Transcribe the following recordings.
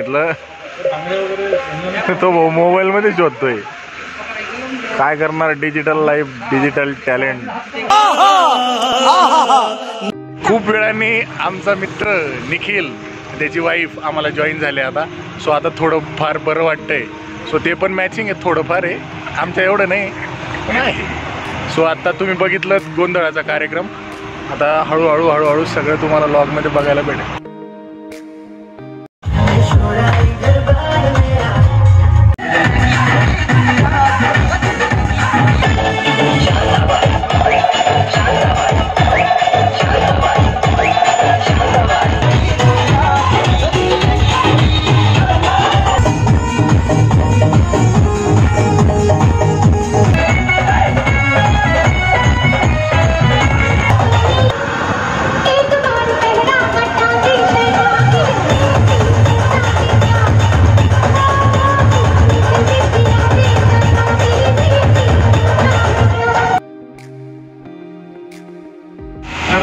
सांगितलं तो मोबाईल मध्ये शोधतोय. काय करणार, डिजिटल लाईफ, डिजिटल टॅलेंट. खूप वेळाने आमचा मित्र निखिल त्याची वाईफ आम्हाला जॉईन झाले आता. सो आता थोडं फार बरं वाटतंय. सो ते पण मॅचिंग आहे, थोडंफार आहे, आमच्या एवढं नाही पण आहे. सो आता तुम्ही बघितलं गोंधळाचा कार्यक्रम. आता हळूहळू सगळं तुम्हाला व्लॉगमध्ये बघायला भेटेल.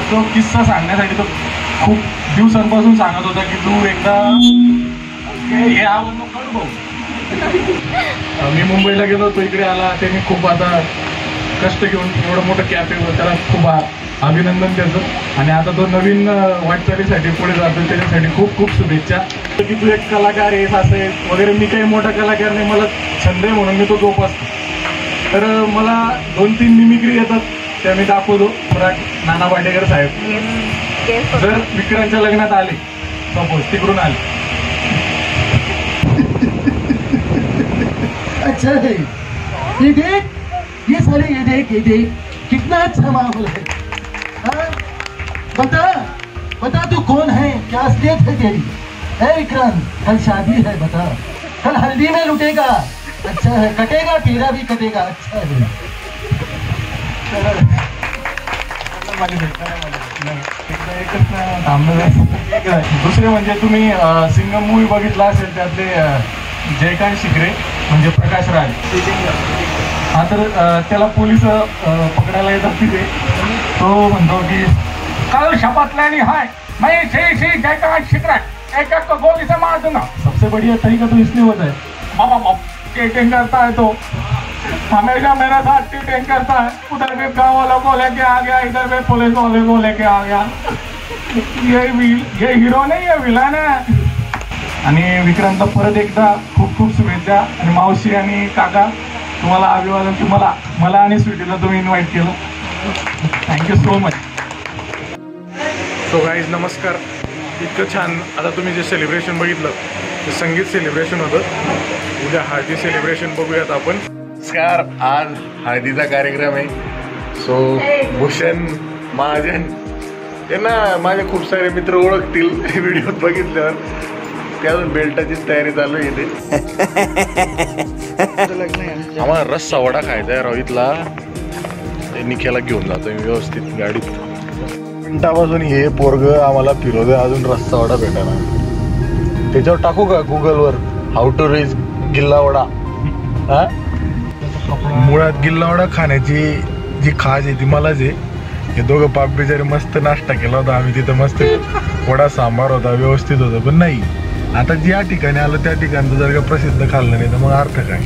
तो किस्सा सांगण्यासाठी तो खूप दिवसांपासून सांगत होता की तू एकदा हे आवडून कर भाऊ. मी मुंबईला गेलो होतो, इकडे आला. त्यांनी खूप आता कष्ट घेऊन एवढं मोठं कॅफे, त्याला खूप अभिनंदन त्याचं. आणि आता तो नवीन वाटचालीसाठी पुढे जातो, त्याच्यासाठी खूप खूप शुभेच्छा. की तू एक कलाकार आहेस असे वगैरे. मी काही मोठा कलाकार नाही, मला छंद आहे म्हणून मी तो जोपासतो. तर मला 2-3 मिमिक्री येतात, त्या मी दाखवतो. नाना पाटेकर साहेब जर विक्रांतच्या लग्नात आले, सपोज तिकडून आले. अच्छा है, ये देख, ये साले, ये देख कितना अच्छा माहौल है. हाँ? बता तू कौन है, क्या असलियत है तेरी? है विक्रांत, कल शादी है, बता. कल हल्दी में लुटेगा. अच्छा है, कटेगा, तेरा भी कटेगा. अच्छा है. दुसरे म्हणजे तुम्ही सिंगम मूवी बघितला असेल, त्यातले जयकांत शिकरे म्हणजे प्रकाश राज. हा, तर त्याला पोलीस पकडायला येतात तिथे. तो म्हणतो की कल शपथ लेनी है, मैं श्री जयकांत शिकरे एक को गोली से मार दूंगा. सबसे बढ़िया तरीका तो इसलिए होता है, बाबा चीटिंग करता है तो हमेशा मेरा साथ चीटिंग करता है. उधर भी गाँव वालों को लेके आ गया, इधर भी पुलिस वाले को लेके आ गया. ये हिरो नहीं है, विलन है. आणि विक्रांत परत एकदा खूप खूप शुभेच्छा. आणि मावशी आणि काका तुम्हाला अभिवादन की मला आणि स्वीटीला तुम्ही इन्व्हाइट केलं. Thank you so much. So guys नमस्कार. इतकं छान. आता तुम्ही जे सेलिब्रेशन बघितलं ते संगीत सेलिब्रेशन होतं. उद्या हळदी सेलिब्रेशन बघूयात आपण. नमस्कार. आज हळदीचा कार्यक्रम आहे. सो भूषण महाजन हे ना माझे खूप सारे मित्र ओळखतील व्हिडिओत बघितल्यावर. त्यातून बेल्टाचीच तयारी चालू आहे. आम्हाला रस्सा वडा खायचा आहे रोहितला. ते निखेला घेऊन जातो मी व्यवस्थित गाडीत. मिनिटापासून हे पोरग आम्हाला फिरवतोय, अजून रस्सा वडा भेटायला. त्याच्यावर टाकू का गुगलवर, हाऊ टू रीच गिल्ला वडा. हा, मुळात गिल्ला वडा खाण्याची जी खाज आहे ती मलाच आहे. हे दोघं पाप बिचारे मस्त नाश्ता केला होता आम्ही तिथं, मस्त वडा सांबार होता, व्यवस्थित होतं. पण नाही, आता ज्या ठिकाणी आलं त्या ठिकाणचं जर का प्रसिद्ध खाल्लं नाही तर मग अर्थ काय.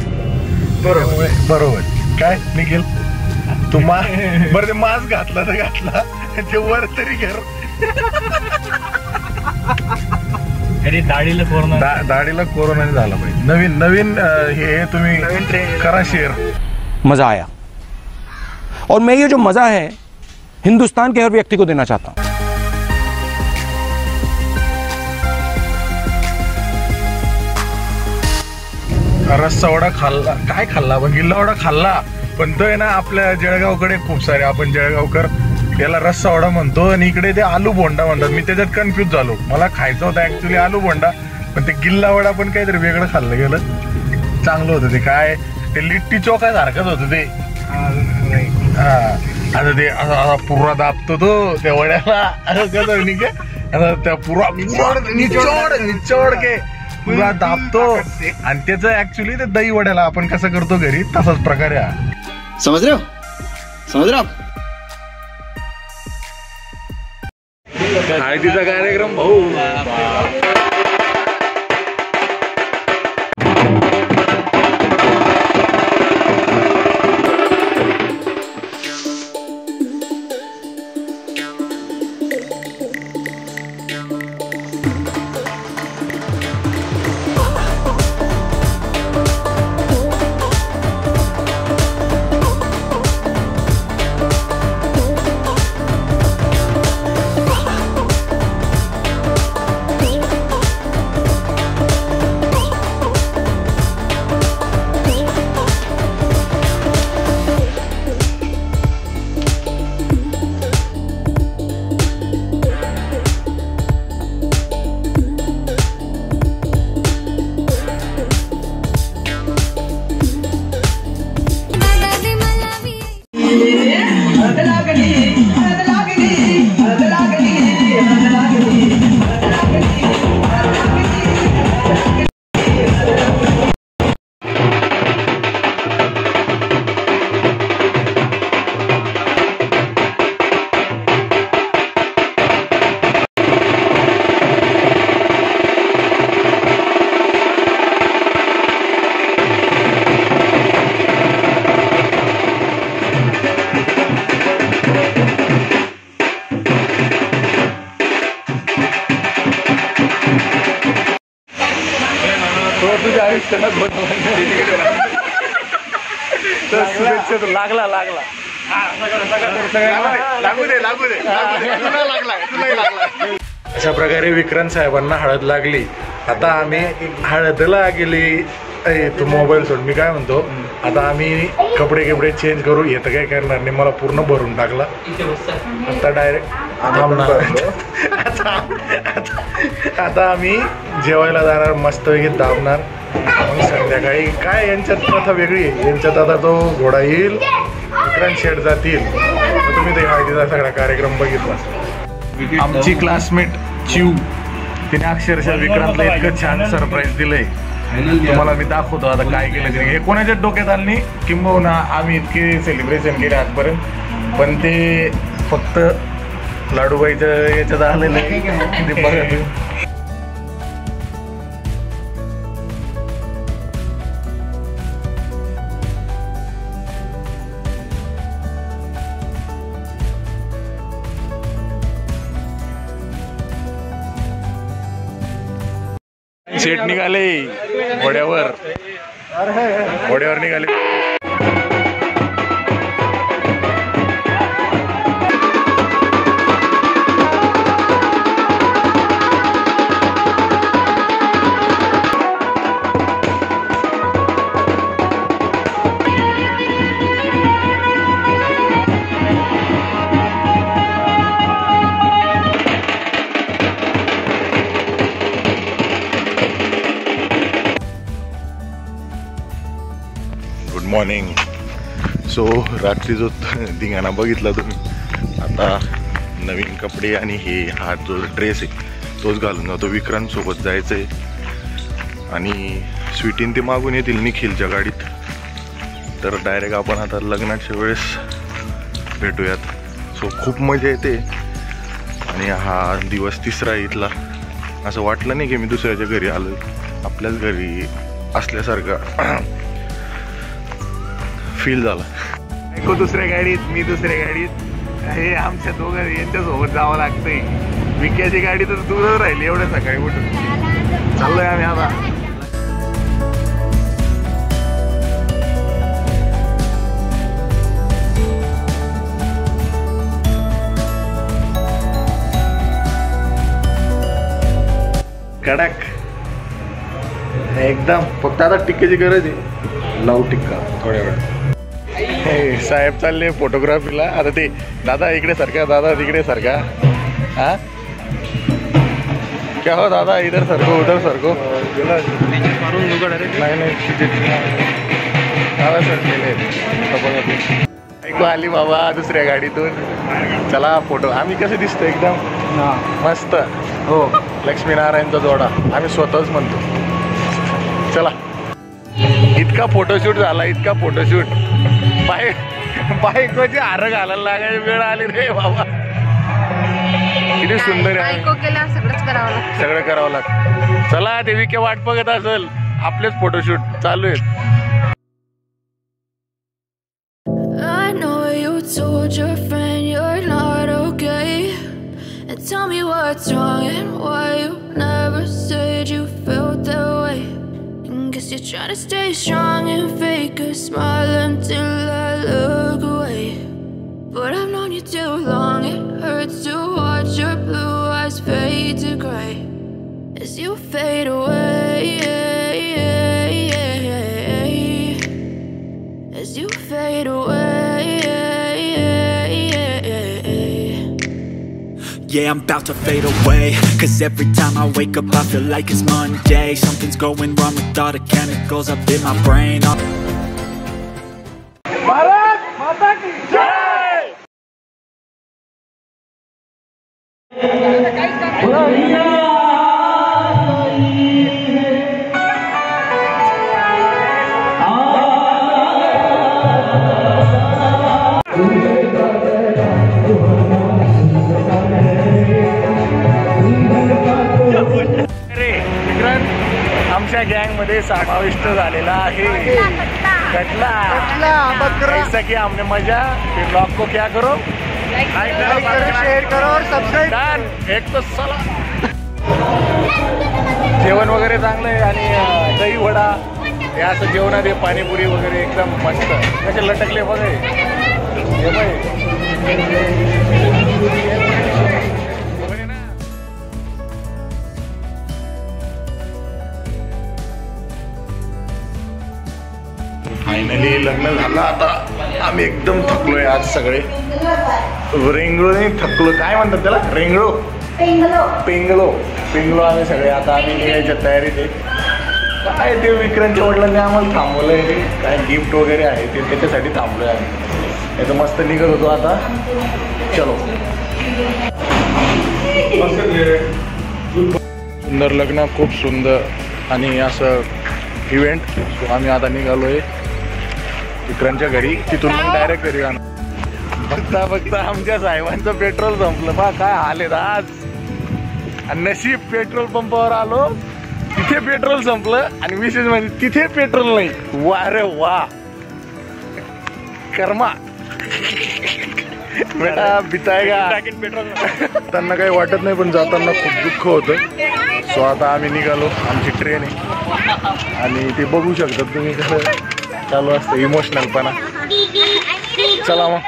बरोबर काय निखिल, तू बरं ते मास्क घातला तर घातला, ते वर तरी घर. दाढीला कोरोना झाला पाहिजे. नवीन हे तुम्ही करा शेअर. मजा आया और मैं ये जो मजा है हिंदुस्तान के हर व्यक्ति को देना चाहता हूं. रस्सा वडा खाल्ला, काय खाल्ला पण गिल्ला वडा खाल्ला. पण तो आहे ना आपल्या जळगावकडे खूप सारे, आपण जळगावकर याला रस्सा वडा म्हणतो आणि इकडे ते आलू बोंडा म्हणतात. मी त्याच्यात कन्फ्यूज झालो. मला खायचं होतं ऍक्च्युली आलू बोंडा, पण ते गिल्ला वडा पण काहीतरी वेगळं खाल्लं गेलं. चांगलं होतं ते. काय ते लिट्टी चोखा सारखंच होतं ते. हा, आता ते असा पुरा दाबतो तो त्या वड्याला. कसं निघे आता त्या पुरा निचोड के पुरा दाबतो. आणि त्याचं ऍक्च्युली ते दही वड्याला आपण कसं करतो घरी तसाच प्रकारे. समझ रहे हो. हळदीचा कार्यक्रम भाऊ. लागला लागला लागू दे तुला लागला. अशा प्रकारे विक्रांत साहेबांना हळद लागली. आता आम्ही हळदला गेली. तू मोबाईल सोड, मी काय म्हणतो, आता आम्ही कपडे चेंज करू. येतं काय करणार नाही, मला पूर्ण भरून टाकला. आता डायरेक्ट आता आम्ही जेवायला जाणार, मस्तपैकी दाबणार. मग संध्याकाळी काय यांच्यात प्रथा वेगळी आहे. यांच्यात आता तो घोडा येईल, विक्रांत शेठ जातील. तर तुम्ही ते हळदीचा सगळा कार्यक्रम बघितला. आमची क्लासमेट चिव, तिने अक्षरशः विक्रांतला इतकं छान सरप्राईज दिलंय. तुम्हाला मी दाखवतो आता काय केलं तरी. हे कोणाच्या डोक्यात आली किंबहुना आम्ही इतके सेलिब्रेशन केले आजपर्यंत, पण ते फक्त लाडूबाईचं याच्यात आलेलं आहे. ते बघा. शेट निघाले घोड्यावर निघाले. Good morning. सो रात्री जो धिंगाणा बघितला तुम्ही, आता नवीन कपडे आणि हा जो ड्रेस आहे तोच घालून जातो. विक्रांत सोबत जायचं आहे आणि स्वीटीन ते मागून येतील निखिलच्या गाडीत. तर डायरेक्ट आपण आता लग्नाच्या वेळेस भेटूयात. सो खूप मजा येते. आणि हा दिवस तिसरा इथला. असं वाटलं नाही की मी दुसऱ्याच्या घरी आलो, आपल्याच घरी असल्यासारखं फील झाला. ऐकू दुसऱ्या गाडीत, मी दुसऱ्या गाडीत. हे आमच्या दोघं यांच्यासोबत जावं लागतंय. विक्याची गाडी तर दूरच राहिली एवढ्या सकाळी उठून. चाललोय आम्ही आता. कडक एकदम. फक्त आता टिक्क्याची गरज आहे. लावू टिक्का थोड्या वेळ. हे साहेब चालले फोटोग्राफीला. आता ते दादा इकडे सारखा, दादा तिकडे सारखा. हा क्या हो दादा, इधर सरको उधर सरको. दादा सर केले. ऐकू आली बाबा दुसऱ्या गाडीतून. चला फोटो. आम्ही कसे दिसतो एकदम मस्त. हो, लक्ष्मीनारायणचा जोडा आम्ही स्वतःच म्हणतो. चला. इतका फोटोशूट झाला, इतका फोटोशूट. बायकोची हार घालायला लागायची वेळ आली रे बाबा. किती सुंदर आहे. सगळं करावं लागतं. चला, देविके वाट बघत असेल. आपलेच फोटोशूट चालू आहेत. Tell me what's wrong and why you never said you felt that way. Guess you're trying to stay strong and fake a smile until I look away. But I've known you too long, it hurts to watch your blue eyes fade to gray as you fade away, as you fade away. Yeah, I'm about to fade away, 'cause every time I wake up I feel like it's Monday. Something's going wrong with all the chemicals up in my brain. Bharat माता की जय. आमच्या गँग मध्ये समाविष्ट झालेला आहे. कटला ऐसा कि हमने मजा. फिर ब्लॉग को क्या करो, लाइक करो, शेयर करो और सब्सक्राइब. एक तो चला. जेवण वगैरे चांगलं आहे आणि दही वडा हे असं जेवणात हे पाणीपुरी वगैरे एकदम मस्त कसे लटकले बघ हे फायनली लग्न झालं. आता आम्ही एकदम थकलोय आज सगळे. रेंगळो नाही थकलो, काय म्हणतात त्याला, रेंगळो पेंगलो आम्ही सगळे. आता आम्ही निघायच्या तयारीत आहे. काय ते विक्रांतच्या वडिलांनी आम्हाला थांबवलंय, काय गिफ्ट वगैरे आहे ते त्याच्यासाठी थांबलोय आम्ही. याचं मस्त निघत होतो आता. चलो. सुंदर लग्न, खूप सुंदर आणि असं इव्हेंट. सो आम्ही आता निघालोय विक्रांतच्या घरी, तिथून मग डायरेक्ट घरी जाणार. बघता बघता आमच्या साहेबांचं पेट्रोल संपलं. बा काय हाल आहेत आज. आणि नशीब पेट्रोल पंपावर आलो, तिथे पेट्रोल संपलं आणि विशेष म्हणजे तिथे पेट्रोल नाही. वा रे वा, कर्मा बेटा बितायगा. त्यांना काही वाटत नाही पण जाताना खूप दुःख होतं. सो आता आम्ही निघालो, आमची ट्रेन आहे आणि ते बघू शकतात तुम्ही कसं चालू असतं इमोशनलपणा. चला मग.